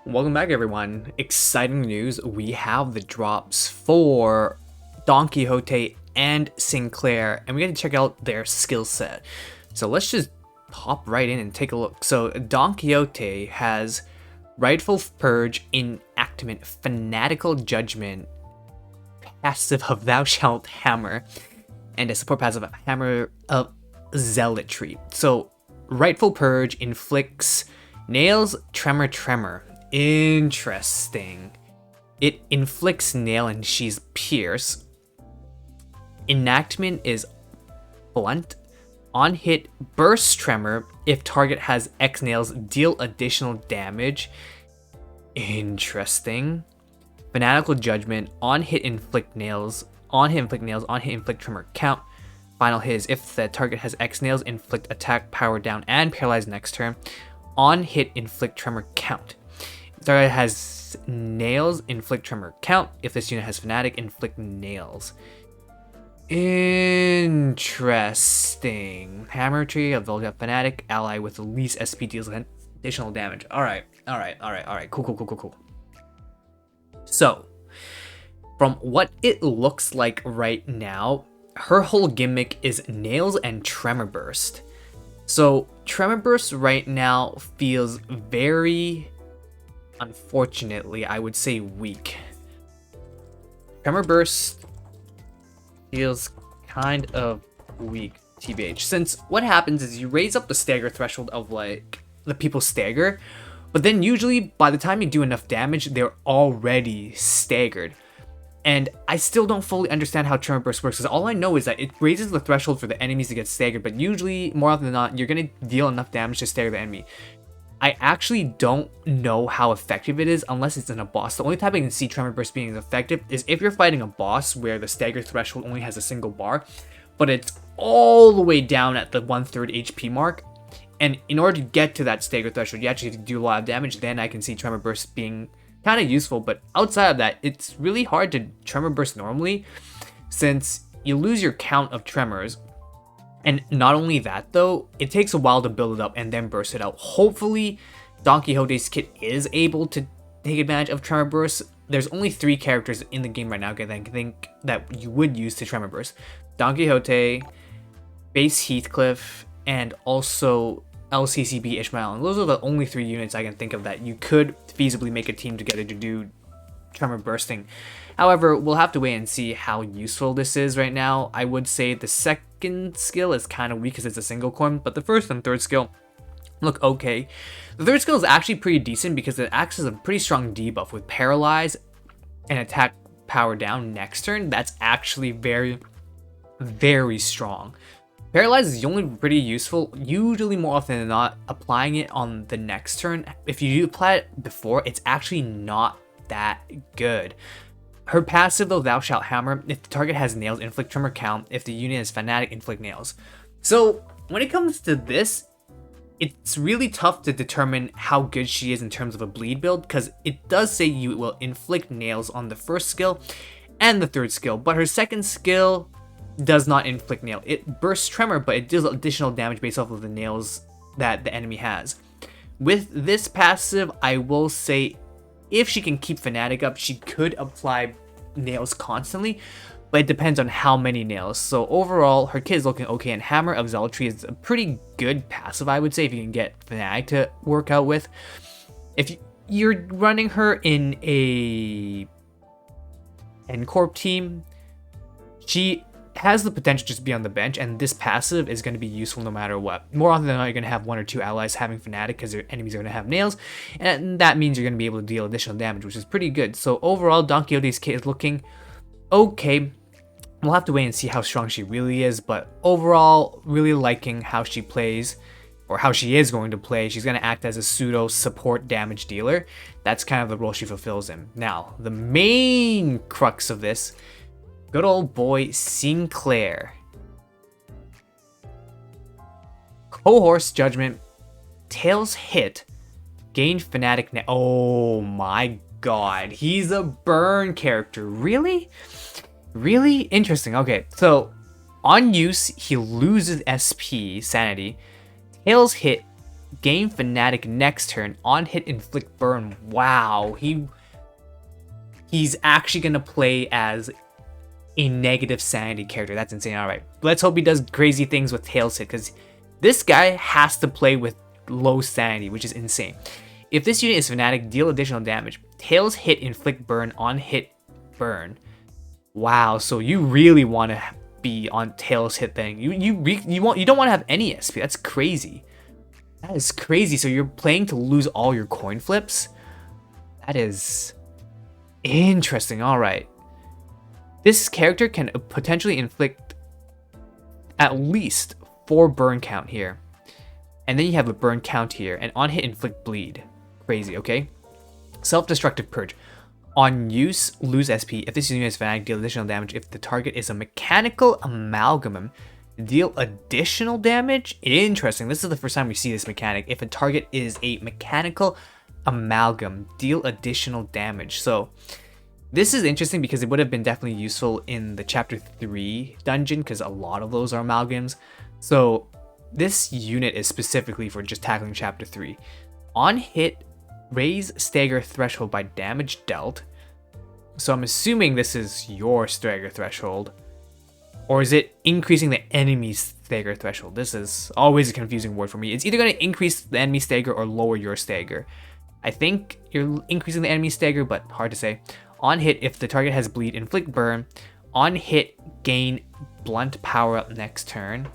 Welcome back, everyone. Exciting news. We have the drops for Don Quixote and Sinclair, and we got to check out their skill set. So let's just hop right in and take a look. So Don Quixote has Rightful Purge, Enactment, Fanatical Judgment, passive of Thou Shalt Hammer, and a support passive of Hammer of Zealotry. So Rightful Purge inflicts Nails, Tremor. Interesting. It inflicts Nail and she's Pierce. Enactment is Blunt. On hit, Burst Tremor. If target has X nails, deal additional damage. Interesting. Fanatical Judgment. On hit, inflict nails. On hit, inflict tremor. Count. Final hit is if the target has X nails, inflict attack, power down, and paralyze next turn. On hit, inflict tremor. Count. If target has nails, inflict tremor. Count. If this unit has fanatic, inflict nails. Interesting. Hammer tree of Volga Fanatic ally with the least SP deals additional damage. Alright. Cool. So, from what it looks like right now, her whole gimmick is nails and tremor burst. So, tremor burst right now feels very, unfortunately, I would say weak. Tremor burst feels kind of weak, TBH. Since what happens is you raise up the stagger threshold of like the people stagger, but then usually by the time you do enough damage, they're already staggered. And I still don't fully understand how Tremor Burst works, because all I know is that it raises the threshold for the enemies to get staggered, but usually, more often than not, you're going to deal enough damage to stagger the enemy. I actually don't know how effective it is unless it's in a boss. The only time I can see Tremor Burst being effective is if you're fighting a boss where the stagger threshold only has a single bar, but it's all the way down at the 1/3 HP mark. And in order to get to that stagger threshold, you actually have to do a lot of damage. Then I can see Tremor Burst being kind of useful, but outside of that, it's really hard to Tremor Burst normally, since you lose your count of tremors. And not only that though, it takes a while to build it up and then burst it out. Hopefully, Don Quixote's kit is able to take advantage of Tremor Burst. There's only 3 characters in the game right now that I think that you would use to Tremor Burst. Don Quixote, Base Heathcliff, and also LCCB Ishmael. And those are the only 3 units I can think of that you could feasibly make a team together to do Tremor Bursting. However, we'll have to wait and see how useful this is right now. I would say the second skill is kind of weak because it's a single coin, but the first and third skill look okay. The third skill is actually pretty decent because it acts as a pretty strong debuff with Paralyze and attack power down next turn. That's actually very, very strong. Paralyze is only pretty useful, usually more often than not, applying it on the next turn. If you apply it before, it's actually not that good. Her passive though, Thou Shalt Hammer, if the target has nails, inflict tremor count. If the unit is fanatic, inflict nails. So when it comes to this, it's really tough to determine how good she is in terms of a bleed build, because it does say you will inflict nails on the first skill and the third skill, but her second skill does not inflict nail. It bursts tremor, but it deals additional damage based off of the nails that the enemy has. With this passive, I will say if she can keep fanatic up, she could apply nails constantly, but it depends on how many nails. So overall, her kit is looking okay, and Hammer of Zealotry is a pretty good passive, I would say, if you can get fanatic to work out with. If you're running her in a Corp team, she has the potential to just be on the bench, and this passive is going to be useful no matter what. More often than not, you're going to have 1 or 2 allies having fanatic because their enemies are going to have nails, and that means you're going to be able to deal additional damage, which is pretty good. So overall, Don Quixote's kit is looking okay. We'll have to wait and see how strong she really is, but overall, really liking how she plays, or how she is going to play. She's going to act as a pseudo support damage dealer. That's kind of the role she fulfills in. Now, the main crux of this, good old boy Sinclair. Cohorse Judgment, Tails Hit, gain Fanatic. Oh my god, he's a burn character. Really? Really? Interesting. Okay, so on use, he loses SP, Sanity. Tails Hit, gain Fanatic next turn. On hit, inflict burn. Wow, he's actually gonna play as a negative sanity character. That's insane. All right, let's hope he does crazy things with Tails hit, because this guy has to play with low sanity, which is insane. If this unit is Fanatic, deal additional damage. Tails hit, inflict burn. On hit, burn. Wow, so you really want to be on Tails hit thing. You don't want to have any SP. That's crazy. That is crazy. So you're playing to lose all your coin flips? That is interesting. All right. This character can potentially inflict at least 4 burn count here. And then you have a burn count here. And on hit, inflict bleed. Crazy, okay? Self-destructive purge. On use, lose SP. If this unit is Fanatic, deal additional damage. If the target is a mechanical amalgam, deal additional damage? Interesting. This is the first time we see this mechanic. If a target is a mechanical amalgam, deal additional damage. So this is interesting because it would have been definitely useful in the chapter 3 dungeon, because a lot of those are amalgams. So this unit is specifically for just tackling chapter 3. On hit, raise stagger threshold by damage dealt. So I'm assuming this is your stagger threshold. Or is it increasing the enemy's stagger threshold? This is always a confusing word for me. It's either going to increase the enemy stagger or lower your stagger. I think you're increasing the enemy stagger, but hard to say. On hit, if the target has bleed, inflict burn. On hit, gain blunt power up next turn.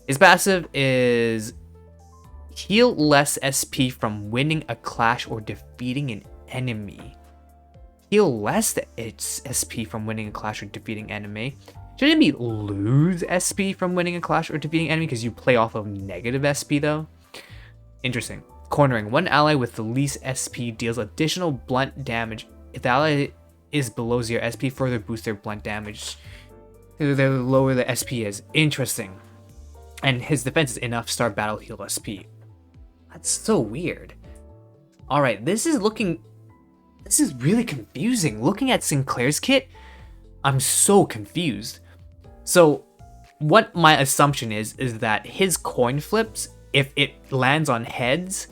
His passive is heal less SP from winning a clash or defeating an enemy. Heal less its SP from winning a clash or defeating enemy. Shouldn't it be lose SP from winning a clash or defeating enemy, because you play off of negative SP though? Interesting. Cornering. One ally with the least SP deals additional blunt damage. If the ally is below 0 SP, further boost their blunt damage. The lower the SP is. Interesting. And his defense is enough start battle heal SP. That's so weird. Alright, this is really confusing. Looking at Sinclair's kit, I'm so confused. So what my assumption is that his coin flips, if it lands on heads,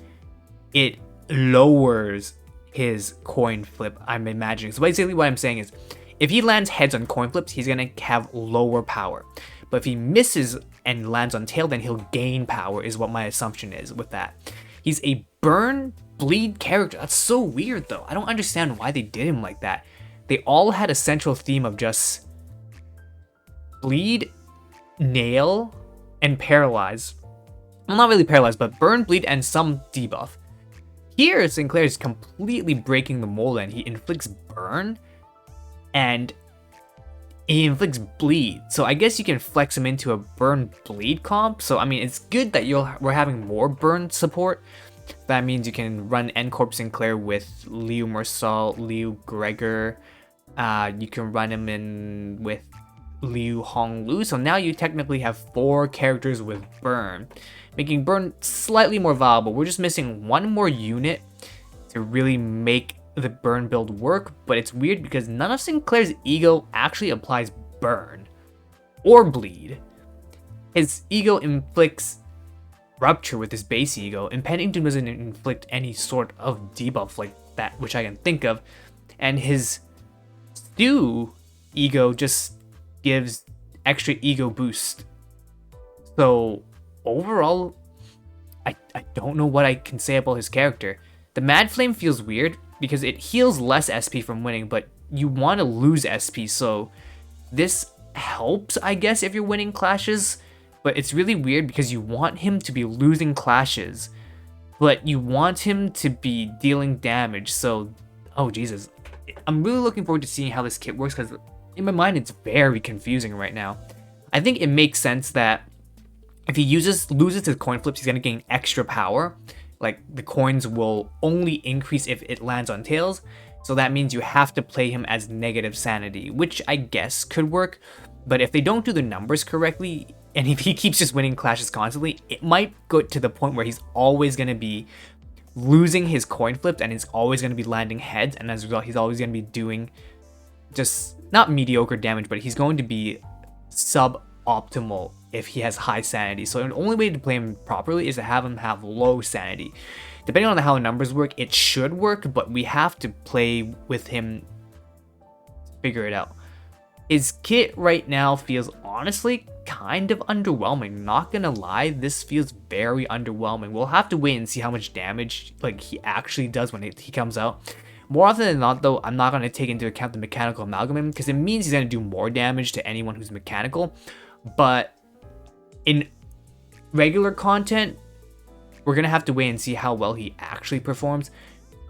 it lowers his coin flip, I'm imagining. So basically what I'm saying is, if he lands heads on coin flips, he's gonna have lower power. But if he misses and lands on tail, then he'll gain power, is what my assumption is with that. He's a burn bleed character. That's so weird though. I don't understand why they did him like that. They all had a central theme of just bleed, nail, and paralyze. Well, not really paralyze, but burn, bleed, and some debuff. Here, Sinclair is completely breaking the mold, and he inflicts burn, and he inflicts bleed. So I guess you can flex him into a burn bleed comp. So I mean, it's good that we're having more burn support. That means you can run Corp Sinclair with Liu Mersal, Liu Gregor. You can run him in with Liu Honglu. So now you technically have 4 characters with burn, making burn slightly more viable. We're just missing one more unit to really make the burn build work, but it's weird because none of Sinclair's ego actually applies burn or bleed. His ego inflicts rupture with his base ego, and Pennington doesn't inflict any sort of debuff like that, which I can think of, and his Stew ego just gives extra ego boost. So overall, I don't know what I can say about his character. The Mad Flame feels weird because it heals less SP from winning, but you want to lose SP, so this helps, I guess, if you're winning clashes, but it's really weird because you want him to be losing clashes, but you want him to be dealing damage, so, oh Jesus. I'm really looking forward to seeing how this kit works, because in my mind it's very confusing right now. I think it makes sense that if he loses his coin flips, he's going to gain extra power. Like, the coins will only increase if it lands on tails, so that means you have to play him as negative sanity, which I guess could work, but if they don't do the numbers correctly, and if he keeps just winning clashes constantly, it might go to the point where he's always going to be losing his coin flips, and he's always going to be landing heads, and as a result, he's always going to be doing just not mediocre damage, but he's going to be suboptimal if he has high sanity. So the only way to play him properly is to have him have low sanity. Depending on how the numbers work, it should work, but we have to play with him to figure it out. His kit right now feels honestly kind of underwhelming. Not gonna lie, this feels very underwhelming. We'll have to wait and see how much damage like he actually does when he comes out. More often than not, though, I'm not gonna take into account the mechanical amalgam because it means he's gonna do more damage to anyone who's mechanical. But in regular content, we're gonna have to wait and see how well he actually performs.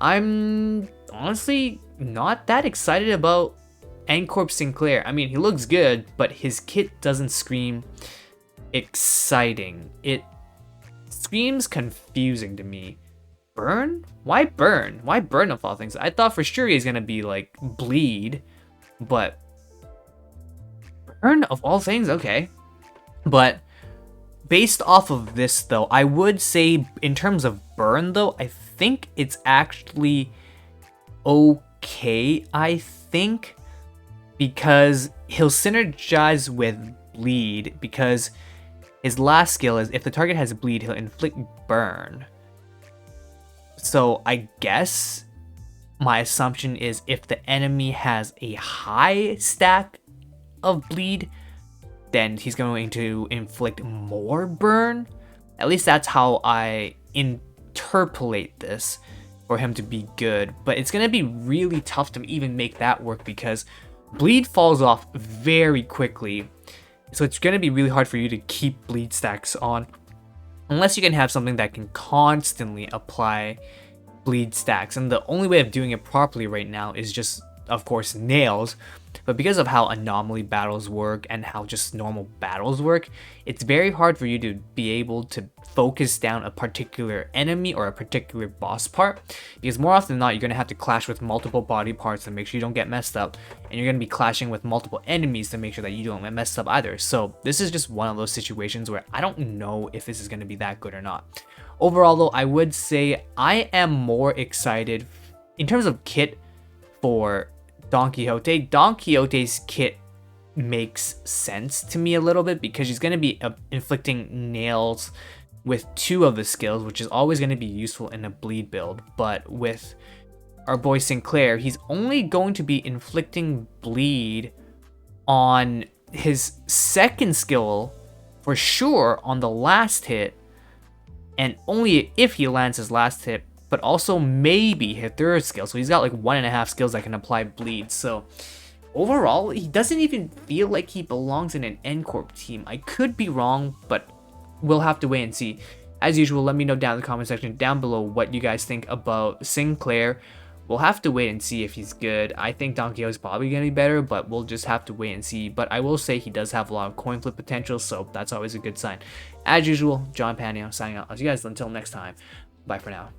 I'm honestly not that excited about Corp Sinclair. I mean, he looks good, but his kit doesn't scream exciting. It screams confusing to me. Burn? Why burn? Why burn of all things? I thought for sure he's gonna be like bleed, but burn of all things? Okay. But based off of this though, I would say in terms of burn though, I think it's actually okay, I think. Because he'll synergize with bleed, because his last skill is if the target has bleed, he'll inflict burn. So I guess my assumption is if the enemy has a high stack of bleed, then he's going to inflict more burn. At least that's how I interpolate this for him to be good. But it's going to be really tough to even make that work because bleed falls off very quickly, so it's going to be really hard for you to keep bleed stacks on unless you can have something that can constantly apply bleed stacks. And the only way of doing it properly right now is just, of course, nails. But because of how anomaly battles work and how just normal battles work, it's very hard for you to be able to focus down a particular enemy or a particular boss part, because more often than not, you're going to have to clash with multiple body parts to make sure you don't get messed up, and you're going to be clashing with multiple enemies to make sure that you don't get messed up either. So this is just one of those situations where I don't know if this is going to be that good or not. Overall though, I would say I am more excited in terms of kit for Don Quixote. Don Quixote's kit makes sense to me a little bit because he's going to be inflicting nails with 2 of the skills, which is always going to be useful in a bleed build. But with our boy Sinclair, he's only going to be inflicting bleed on his second skill for sure on the last hit, and only if he lands his last hit, but also maybe his third skill. So he's got like 1.5 skills that can apply bleed. So overall, he doesn't even feel like he belongs in an Corp team. I could be wrong, but we'll have to wait and see. As usual, let me know down in the comment section down below what you guys think about Sinclair. We'll have to wait and see if he's good. I think Don Quixote is probably going to be better, but we'll just have to wait and see. But I will say he does have a lot of coin flip potential, so that's always a good sign. As usual, John Panio signing out. I'll see you guys until next time. Bye for now.